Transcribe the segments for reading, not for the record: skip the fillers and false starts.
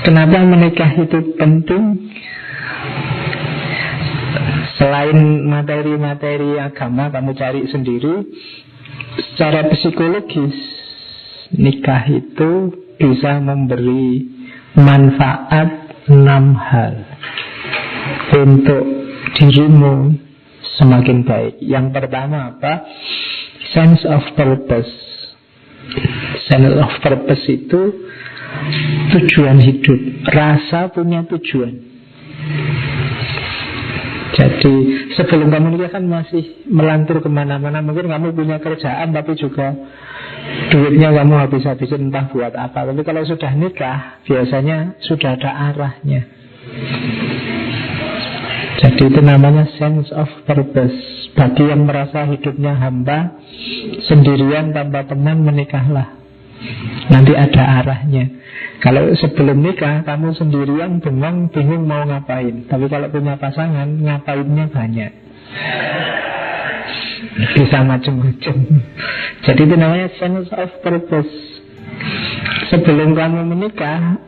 Kenapa menikah itu penting? Selain materi-materi agama kamu cari sendiri, secara psikologis nikah itu bisa memberi manfaat 6 hal untuk dirimu semakin baik. Yang pertama apa? Sense of purpose. Sense of purpose itu tujuan hidup, rasa punya tujuan. Jadi sebelum kamu nikah kan masih melantur kemana-mana. Mungkin kamu punya kerjaan tapi juga duitnya kamu habis-habisin entah buat apa. Tapi kalau sudah nikah biasanya sudah ada arahnya. Jadi itu namanya sense of purpose. Bagi yang merasa hidupnya hampa, sendirian tanpa teman, menikahlah. Nanti ada arahnya. Kalau sebelum nikah kamu sendirian bengong, bingung mau ngapain. Tapi kalau punya pasangan, ngapainnya banyak. Bisa macam-macam. Jadi itu namanya sense of purpose. Sebelum kamu menikah,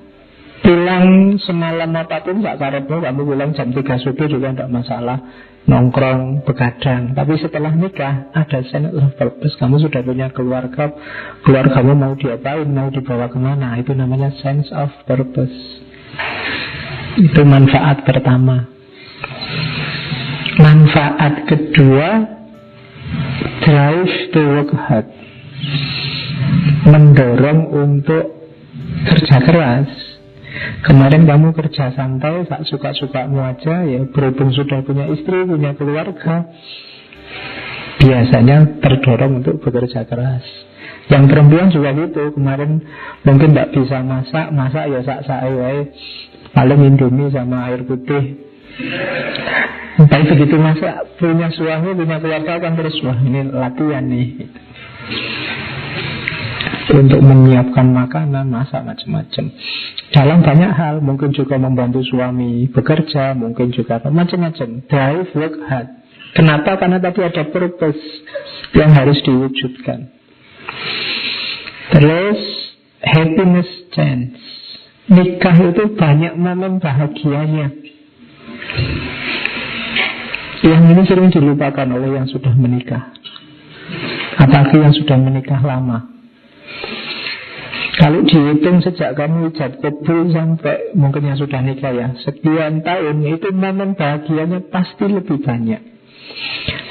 pulang semalam apapun gak karepmu, kamu pulang jam 3 subuh juga tidak masalah, nongkrong, begadang. Tapi setelah nikah ada sense of purpose. Kamu sudah punya keluarga, keluargamu mau diapain, mau dibawa kemana. Itu namanya sense of purpose. Itu manfaat pertama. Manfaat kedua, drive to work hard, mendorong untuk kerja keras. Kemarin kamu kerja santai, tak suka-sukamu aja, ya berhubung sudah punya istri, punya keluarga, biasanya terdorong untuk bekerja keras. Yang perempuan juga gitu. Kemarin mungkin tidak bisa masak ya sak-sak paling Indomie sama air putih. Tapi begitu masak, punya suami, punya keluarga kan terus, wah ini latihan nih untuk menyiapkan makanan, masak macam-macam. Dalam banyak hal, mungkin juga membantu suami bekerja, mungkin juga macam-macam. Drive, work hard. Kenapa? Karena tadi ada purpose yang harus diwujudkan. Terus happiness chance. Nikah itu banyak momen bahagianya. Yang ini sering dilupakan oleh yang sudah menikah, apalagi yang sudah menikah lama. Kalau dihitung sejak kamu ijab kabul sampai mungkin yang sudah nikah ya sekian tahun, itu momen bahagianya pasti lebih banyak.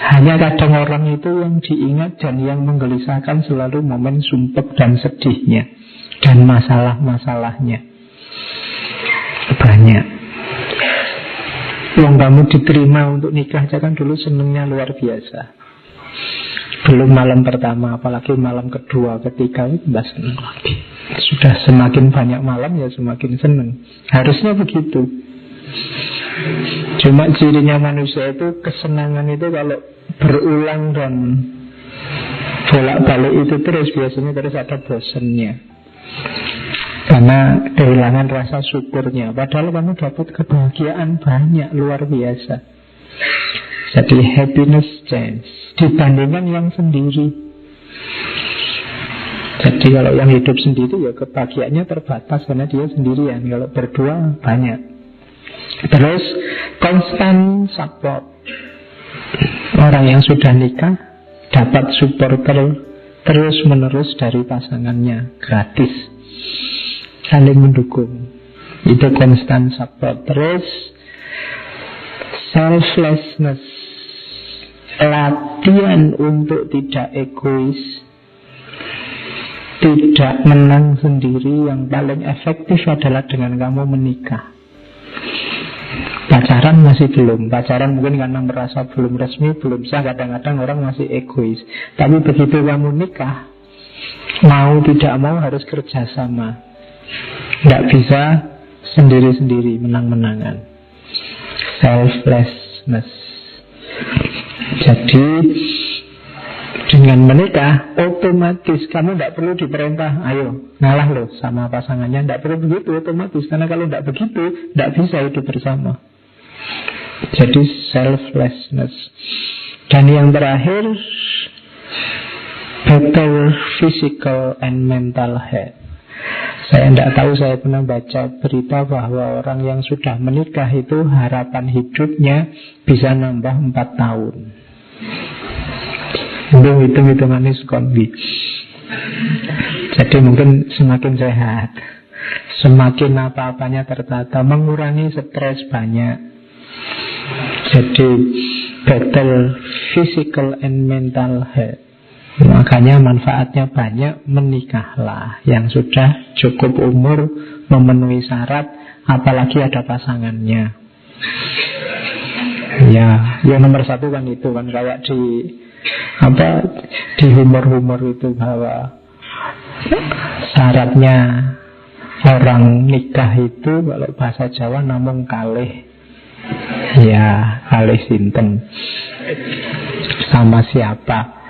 Hanya kadang orang itu yang diingat dan yang menggelisahkan selalu momen sumpek dan sedihnya dan masalah-masalahnya. Banyak. Yang kamu diterima untuk nikah aja kan dulu senengnya luar biasa. Belum malam pertama, apalagi malam kedua, ketiga itu mbak seneng lagi. Sudah semakin banyak malam ya semakin seneng. Harusnya begitu. Cuma cirinya manusia itu, kesenangan itu kalau berulang dan bolak-balik itu terus, biasanya terus ada bosannya. Karena kehilangan rasa syukurnya. Padahal kamu dapat kebahagiaan banyak, luar biasa. Jadi happiness chance dibandingkan yang sendiri. Jadi kalau yang hidup sendiri ya kebahagiaannya terbatas karena dia sendirian. Kalau berdua banyak. Terus constant support. Orang yang sudah nikah dapat support terus menerus dari pasangannya, gratis, saling mendukung. Itu constant support. Terus selflessness, latihan untuk tidak egois, tidak menang sendiri. Yang paling efektif adalah dengan kamu menikah. Pacaran masih belum. Pacaran mungkin karena merasa belum resmi, belum sah. Kadang-kadang orang masih egois. Tapi begitu kamu nikah, mau tidak mau harus kerjasama. Tidak bisa sendiri-sendiri, menang-menangan. Selflessness. Jadi dengan menikah otomatis kamu tidak perlu diperintah, ayo ngalah loh sama pasangannya. Tidak perlu begitu otomatis. Karena kalau tidak begitu, tidak bisa hidup bersama. Jadi selflessness. Dan yang terakhir, better physical and mental health. Saya tidak tahu, saya pernah baca berita bahwa orang yang sudah menikah itu harapan hidupnya bisa nambah 4 tahun. Hitung-hitungannya sekombi. Jadi mungkin semakin sehat, semakin apa-apanya tertata, mengurangi stres banyak. Jadi better physical and mental health. Makanya manfaatnya banyak, menikahlah yang sudah cukup umur, memenuhi syarat, apalagi ada pasangannya. Ya nomor 1 kan itu kan, kayak di humor-humor itu bahwa syaratnya orang nikah itu kalau bahasa Jawa namung kalih. Ya, kalih sinten, sama siapa.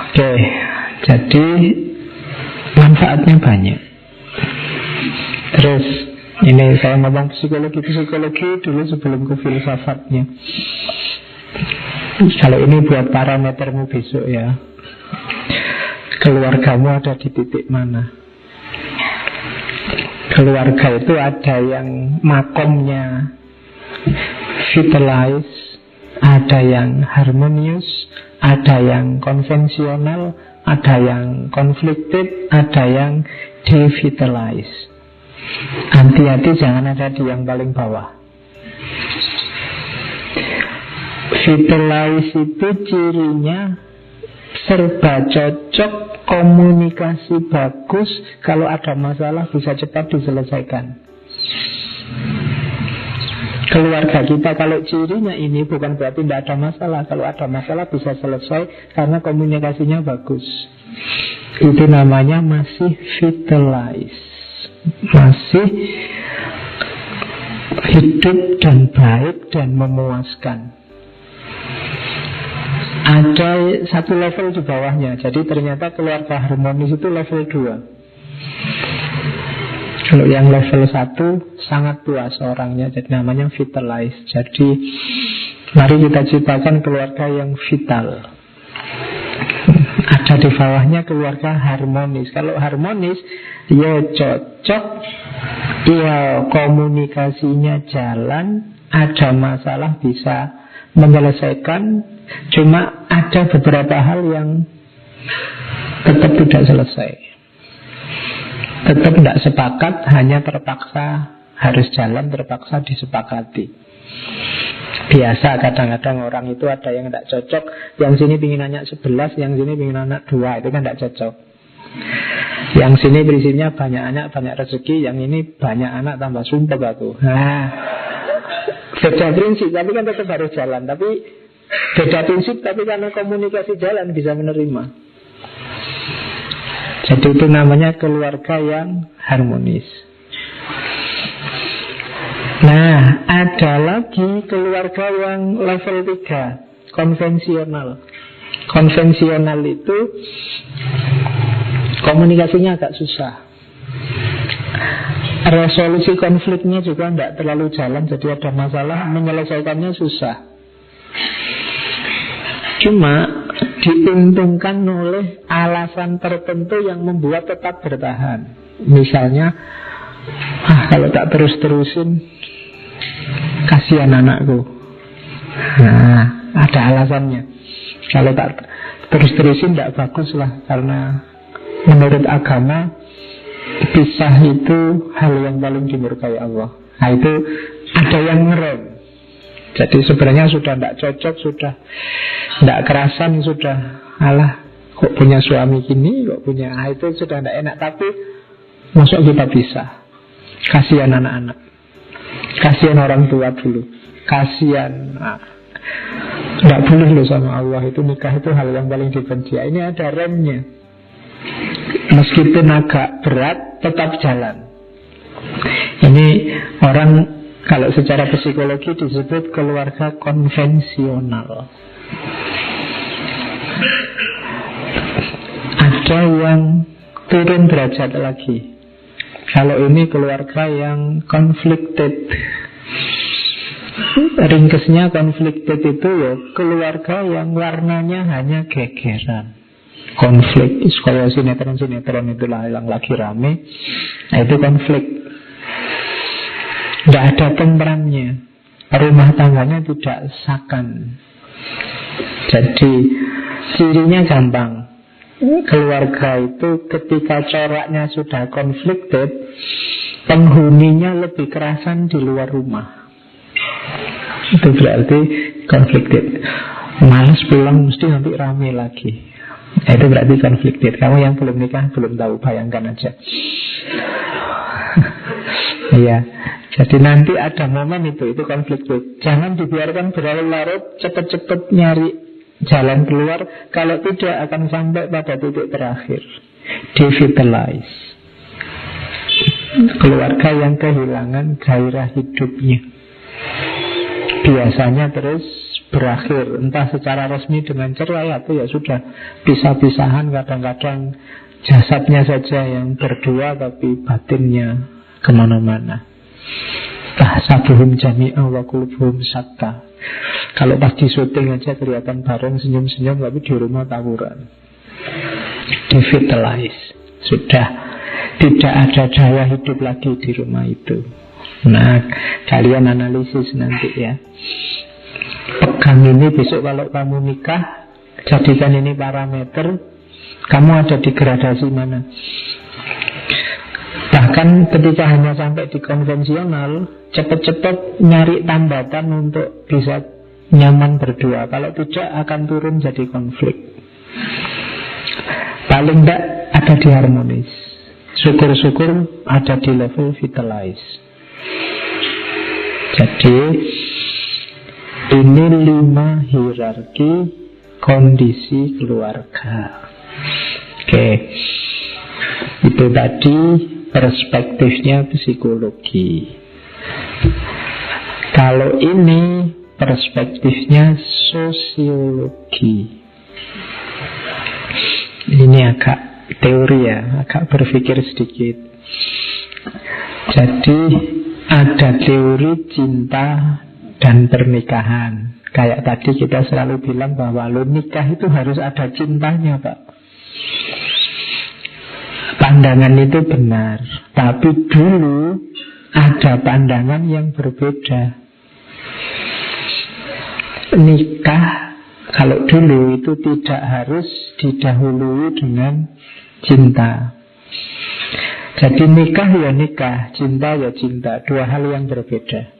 Oke, jadi manfaatnya banyak. Terus ini saya ngomong psikologi dulu sebelum ke filsafatnya. Kalau ini buat parametermu besok ya. Keluargamu ada di titik mana? Keluarga itu ada yang makomnya vitalize, ada yang harmonius, ada yang konvensional, ada yang conflicted, ada yang devitalize. Hati-hati jangan ada di yang paling bawah. Vitalize itu cirinya serba cocok, komunikasi bagus, kalau ada masalah bisa cepat diselesaikan. Keluarga kita kalau cirinya ini bukan berarti tidak ada masalah. Kalau ada masalah bisa selesai karena komunikasinya bagus. Itu namanya masih vitalize, masih hidup dan baik dan memuaskan. Ada satu level di bawahnya. Jadi ternyata keluarga harmonis itu level 2. Kalau yang level 1 sangat puas orangnya, jadi namanya vitalize. Jadi mari kita ciptakan keluarga yang vital. Ada di bawahnya keluarga harmonis. Kalau harmonis, ya cocok, ya komunikasinya jalan, ada masalah bisa menyelesaikan. Cuma ada beberapa hal yang tetap tidak selesai, tetap tidak sepakat, hanya terpaksa harus jalan, terpaksa disepakati. Biasa kadang-kadang orang itu ada yang tidak cocok, yang sini ingin anak 11, yang sini ingin anak 2, itu kan tidak cocok. Yang sini prinsipnya banyak anak, banyak rezeki, yang ini banyak anak tambah sumpah aku. Nah, beda prinsip, tapi kan tetap harus jalan. Tapi beda prinsip, tapi karena komunikasi jalan bisa menerima. Jadi itu namanya keluarga yang harmonis. Nah, ada lagi keluarga yang level 3, konvensional. Konvensional itu komunikasinya agak susah. Resolusi konfliknya juga tidak terlalu jalan, jadi ada masalah, menyelesaikannya susah. Cuma diuntungkan oleh alasan tertentu yang membuat tetap bertahan. Misalnya, kalau tak terus-terusin kasihan anakku. Nah, ada alasannya. Kalau tak terus-terusin tidak bagus lah, karena menurut agama pisah itu hal yang paling dimurkai Allah. Nah, itu ada yang ngerem. Jadi sebenarnya sudah tidak cocok, sudah tidak kerasan, sudah alah kok punya suami gini, kok punya, itu sudah tidak enak. Tapi masuk kita pisah. Kasihan anak-anak, kasihan orang tua dulu, kasihan. Tidak boleh loh sama Allah, itu nikah itu hal yang paling dibenci. Ini ada remnya. Meskipun agak berat, tetap jalan. Ini orang kalau secara psikologi disebut keluarga konvensional. Ada yang turun derajat lagi. Kalau ini keluarga yang conflicted. Ringkesnya conflicted itu ya keluarga yang warnanya hanya gegeran. konflik. Kayak sinetron-sinetron itulah yang lagi rame. Nah, itu konflik. Tidak ada tentramnya. Rumah tangganya tidak sakan. Jadi cirinya gampang. Keluarga itu ketika coraknya sudah conflicted, penghuninya lebih kerasan di luar rumah. Itu berarti conflicted. Males pulang, mesti nanti rame lagi. Itu berarti conflicted. Kamu yang belum nikah belum tahu, bayangkan aja. Iya. Jadi nanti ada momen itu conflicted. Jangan dibiarkan berlarut-larut, cepat-cepat nyari jalan keluar. Kalau tidak akan sampai pada titik terakhir, devitalize. Keluarga yang kehilangan gairah hidupnya biasanya terus berakhir, entah secara resmi dengan cerai atau ya sudah pisah-pisahan. Kadang-kadang jasadnya saja yang berdua tapi batinnya kemana-mana. Tahsabuhum jami'a wa qulubuhum syatta. Kalau pas di syuting aja kelihatan bareng senyum-senyum, tapi di rumah tawuran. Devitalize. Sudah tidak ada daya hidup lagi di rumah itu. Nah, kalian analisis nanti ya. Pegang ini besok kalau kamu nikah, jadikan ini parameter. Kamu ada di gradasi mana? Bahkan ketika hanya sampai di konvensional, cepat-cepat nyari tambatan untuk bisa nyaman berdua. Kalau tidak akan turun jadi konflik. Paling tidak ada di harmonis. Syukur-syukur ada di level vitalize. Jadi ini 5 hierarki kondisi keluarga. Oke. Itu tadi perspektifnya psikologi. Kalau ini perspektifnya sosiologi. Ini agak teori ya, agak berpikir sedikit. Jadi ada teori cinta dan pernikahan. Kayak tadi kita selalu bilang bahwa lo nikah itu harus ada cintanya, Pak. Pandangan itu benar, tapi dulu ada pandangan yang berbeda. Nikah kalau dulu itu tidak harus didahului dengan cinta. Jadi nikah ya nikah, cinta ya cinta, dua hal yang berbeda.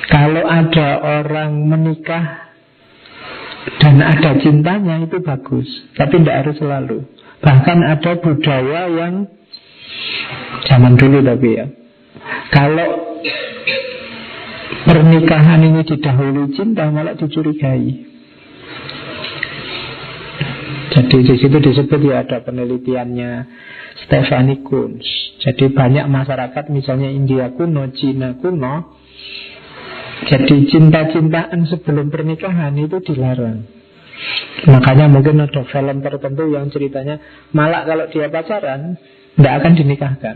Kalau ada orang menikah dan ada cintanya itu bagus, tapi tidak harus selalu. Bahkan ada budaya yang zaman dulu tapi ya, kalau pernikahan ini didahului cinta malah dicurigai. Jadi di situ disebut ya, ada penelitiannya Stephanie Kunz. Jadi banyak masyarakat misalnya India kuno, Cina kuno, jadi cinta-cintaan sebelum pernikahan itu dilarang. Makanya mungkin ada film tertentu yang ceritanya malah kalau dia pacaran tidak akan dinikahkan.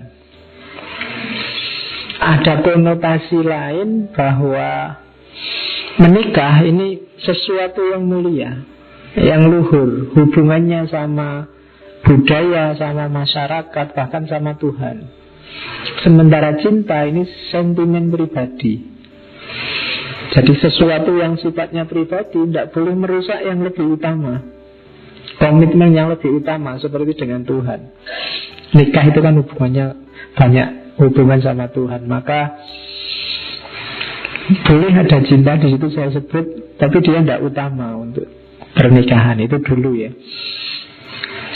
Ada konotasi lain bahwa menikah ini sesuatu yang mulia, yang luhur, hubungannya sama budaya, sama masyarakat, bahkan sama Tuhan. Sementara cinta ini sentimen pribadi. Jadi sesuatu yang sifatnya pribadi tidak boleh merusak yang lebih utama, komitmen yang lebih utama, seperti dengan Tuhan. Nikah itu kan hubungannya banyak hubungan sama Tuhan, maka boleh ada cinta di situ saya sebut, tapi dia tidak utama untuk pernikahan itu dulu ya.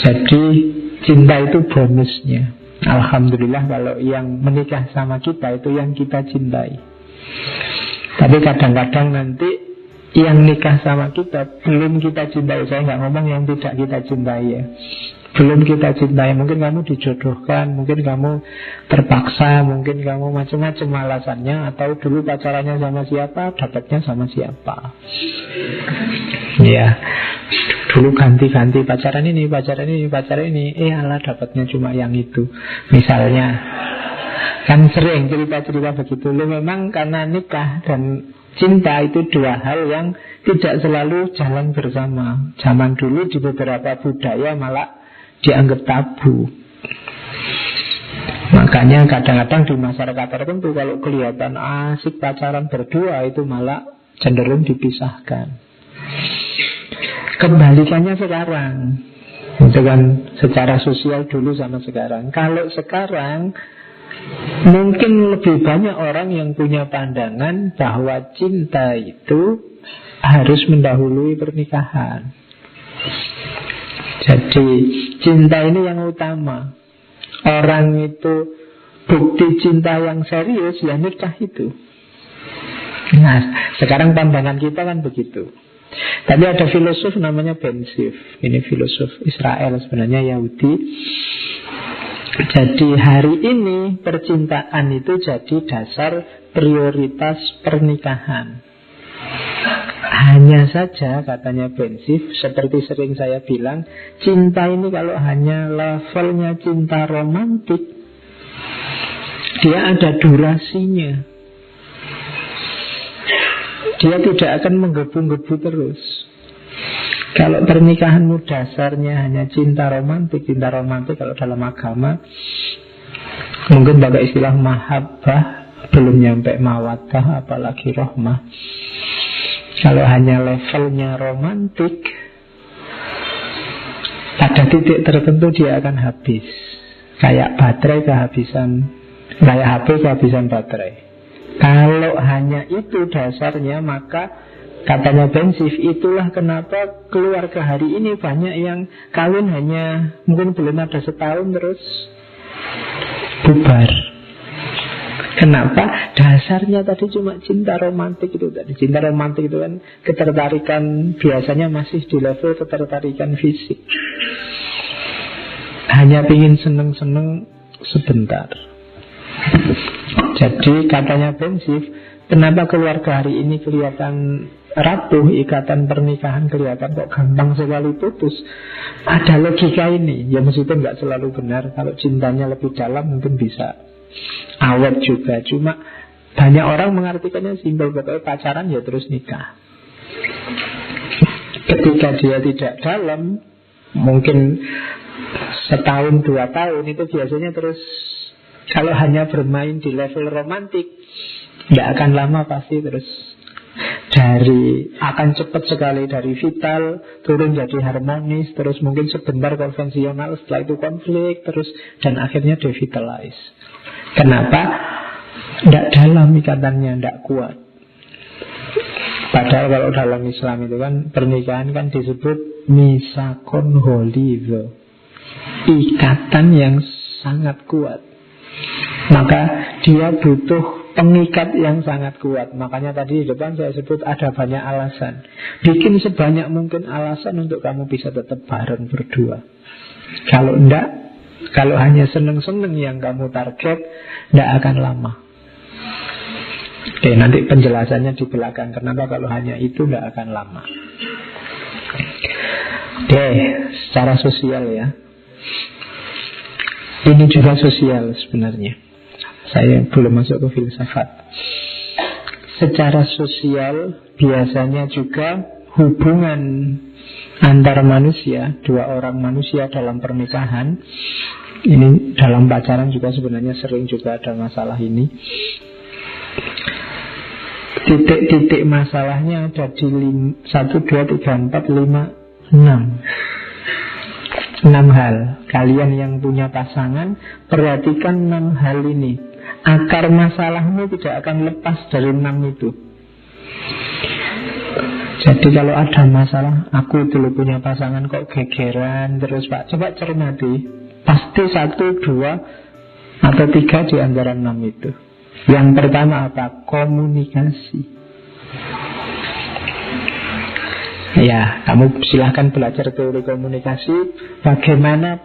Jadi cinta itu bonusnya. Alhamdulillah kalau yang menikah sama kita itu yang kita cintai. Tapi kadang-kadang nanti yang nikah sama kita belum kita cintai. Saya nggak ngomong yang tidak kita cintai ya, belum kita cintai. Mungkin kamu dijodohkan, mungkin kamu terpaksa, mungkin kamu macam-macam alasannya, atau dulu pacarannya sama siapa, dapatnya sama siapa. Ya, dulu ganti-ganti pacaran ini, pacaran ini, pacaran ini, alah dapatnya cuma yang itu. Misalnya kan sering cerita-cerita begitu. Lu memang karena nikah dan cinta itu dua hal yang tidak selalu jalan bersama. Zaman dulu di beberapa budaya malah dianggap tabu. Makanya kadang-kadang di masyarakat tertentu kalau kelihatan asik pacaran berdua itu malah cenderung dipisahkan. Kebalikannya sekarang, itu kan secara sosial dulu sama sekarang. Kalau sekarang mungkin lebih banyak orang yang punya pandangan bahwa cinta itu harus mendahului pernikahan. Jadi cinta ini yang utama. Orang itu bukti cinta yang serius ya nikah itu. Nah, sekarang pandangan kita kan begitu. Tapi ada filosof namanya Ben Sif. Ini filosof Israel, sebenarnya Yahudi. Jadi hari ini percintaan itu jadi dasar prioritas pernikahan. Hanya saja katanya Ben Sif, seperti sering saya bilang, cinta ini kalau hanya levelnya cinta romantik, dia ada durasinya. Dia tidak akan menggebu-gebu terus. Kalau pernikahanmu dasarnya hanya cinta romantik kalau dalam agama mungkin pakai istilah mahabbah, belum nyampe mawaddah apalagi rohmah. Kalau hanya levelnya romantik, pada titik tertentu dia akan habis. Kayak baterai kehabisan, kayak HP kehabisan baterai. Kalau hanya itu dasarnya, maka katanya Ben Sif, itulah kenapa keluarga hari ini banyak yang kawin hanya mungkin belum ada setahun terus bubar. Kenapa? Dasarnya tadi cuma cinta romantik itu tadi. Cinta romantik itu kan ketertarikan, biasanya masih di level ketertarikan fisik. Hanya ingin seneng-seneng sebentar. Jadi katanya Ben Sif, kenapa keluarga hari ini kelihatan rapuh, ikatan pernikahan kelihatan kok gampang sekali putus? Ada logika ini. Ya meskipun nggak selalu benar. Kalau cintanya lebih dalam mungkin bisa awet juga. Cuma banyak orang mengartikannya simpel, betul, pacaran ya terus nikah. Ketika dia tidak dalam, mungkin setahun 2 tahun itu biasanya terus. Kalau hanya bermain di level romantik, tidak akan lama pasti terus akan cepat sekali dari vital turun jadi harmonis, terus mungkin sebentar konvensional, setelah itu konflik terus, dan akhirnya devitalize. Kenapa? Tidak dalam ikatannya, tidak kuat. Padahal kalau dalam Islam itu kan pernikahan kan disebut misakon holido, ikatan yang sangat kuat. Maka dia butuh pengikat yang sangat kuat. Makanya tadi di depan saya sebut ada banyak alasan. Bikin sebanyak mungkin alasan untuk kamu bisa tetap bareng berdua. Kalau enggak, kalau hanya seneng-seneng yang kamu target, enggak akan lama. Oke, nanti penjelasannya di belakang. Kenapa kalau hanya itu enggak akan lama. Oke, secara sosial ya. Ini juga sosial sebenarnya. Saya belum masuk ke filsafat. Secara sosial biasanya juga hubungan antar manusia, 2 orang manusia dalam pernikahan, ini dalam pacaran juga sebenarnya sering juga ada masalah ini. Titik-titik masalahnya ada di 1, 2, 3, 4, 5, 6 hal. Kalian yang punya pasangan, perhatikan 6 hal ini. Akar masalahmu tidak akan lepas dari 6 itu. Jadi kalau ada masalah, aku dulu punya pasangan kok gegeran terus Pak, coba cermati. Pasti 1, 2, atau 3 di antara 6 itu. Yang pertama apa? Komunikasi. Ya, kamu silahkan belajar teori komunikasi. Bagaimana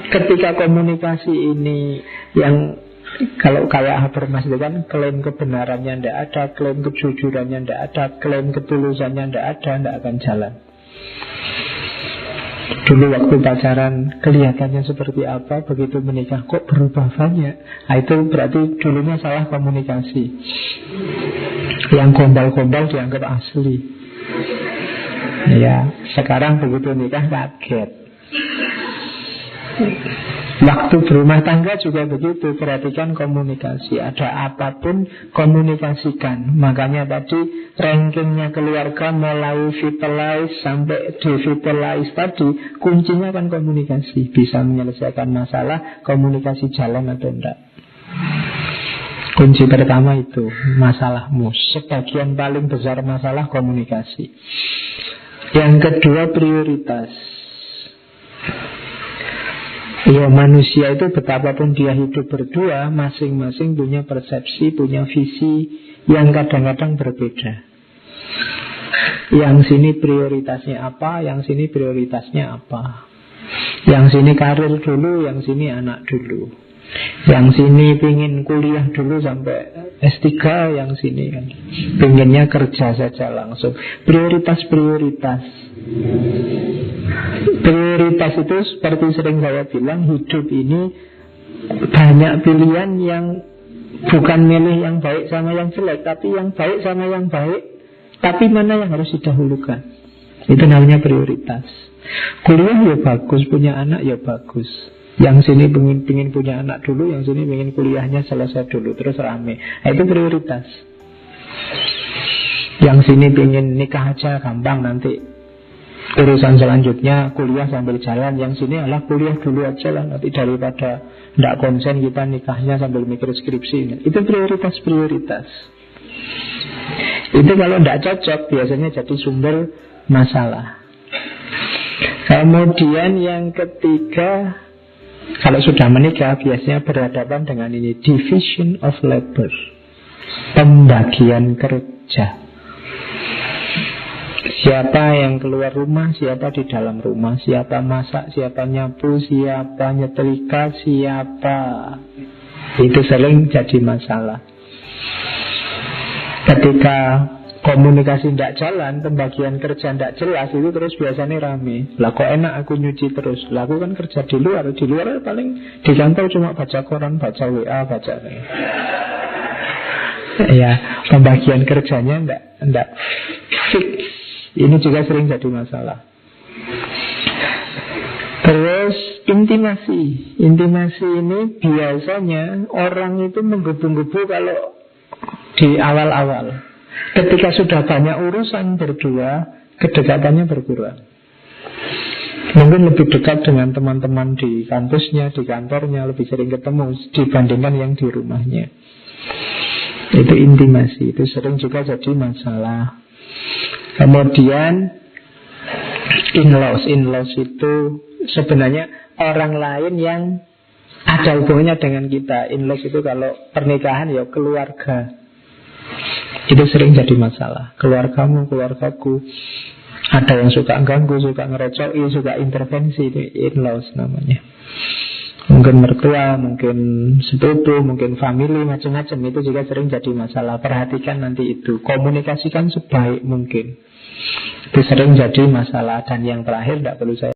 ketika komunikasi ini yang kalau kayak Habermas itu kan klaim kebenarannya tidak ada, klaim kejujurannya tidak ada, klaim ketulusannya tidak ada, tidak akan jalan. Dulu waktu pacaran kelihatannya seperti apa, begitu menikah kok berubah banyak. Nah, itu berarti dulunya salah komunikasi. Yang gombal-gombal dianggap asli. Ya, sekarang begitu nikah kaget. Waktu berumah tangga juga begitu. Perhatikan komunikasi. Ada apapun komunikasikan. Makanya tadi rankingnya keluarga mulai vitalize sampai devitalize tadi, kuncinya kan komunikasi. Bisa menyelesaikan masalah, komunikasi jalan atau enggak. Kunci pertama itu masalahmu. Sebagian paling besar masalah komunikasi. Yang kedua prioritas. Ya, manusia itu betapapun dia hidup berdua, masing-masing punya persepsi, punya visi yang kadang-kadang berbeda. Yang sini prioritasnya apa, yang sini prioritasnya apa. Yang sini karir dulu, yang sini anak dulu. Yang sini pingin kuliah dulu sampai S3, yang sini kan pinginnya kerja saja langsung. Prioritas-prioritas. Prioritas itu seperti sering saya bilang, hidup ini banyak pilihan yang bukan milih yang baik sama yang jelek, tapi yang baik sama yang baik. Tapi mana yang harus didahulukan? Itu namanya prioritas. Kuliah ya bagus, punya anak ya bagus. Yang sini pingin punya anak dulu, yang sini pingin kuliahnya selesai dulu, terus rame. Nah, itu prioritas. Yang sini pingin nikah aja gampang, nanti urusan selanjutnya kuliah sambil jalan. Yang sini adalah kuliah dulu aja lah, nanti daripada tidak konsen kita nikahnya sambil mikir skripsi. Itu prioritas-prioritas. Itu kalau tidak cocok biasanya jadi sumber masalah. Kemudian yang ketiga, kalau sudah menikah biasanya berhadapan dengan ini, division of labor, pembagian kerja. Siapa yang keluar rumah, siapa di dalam rumah, siapa masak, siapa nyapu, siapa nyetrika, siapa. Itu sering jadi masalah. Ketika komunikasi tidak jalan, pembagian kerja tidak jelas, itu terus biasanya rame. Lah kok enak aku nyuci terus? Lah aku kan kerja di luar paling di kantor cuma baca koran, baca WA, baca ya, pembagian kerjanya tidak fix. Ini juga sering jadi masalah. Terus intimasi. Intimasi ini biasanya orang itu menggebu-gebu kalau di awal-awal. Ketika sudah banyak urusan berdua, kedekatannya berkurang. Mungkin lebih dekat dengan teman-teman di kampusnya, di kantornya, lebih sering ketemu dibandingkan yang di rumahnya. Itu intimasi, itu sering juga jadi masalah. Kemudian in-laws. In-laws itu sebenarnya orang lain yang ada hubungannya dengan kita. In-laws itu kalau pernikahan ya keluarga. Itu sering jadi masalah. Keluargamu, keluargaku. Ada yang suka ganggu, suka ngerecoki, suka intervensi. Itu in-laws namanya. Mungkin mertua, mungkin sepupu, mungkin family, macam-macam. Itu juga sering jadi masalah. Perhatikan nanti itu. Komunikasikan sebaik mungkin. Itu sering jadi masalah. Dan yang terakhir tidak perlu saya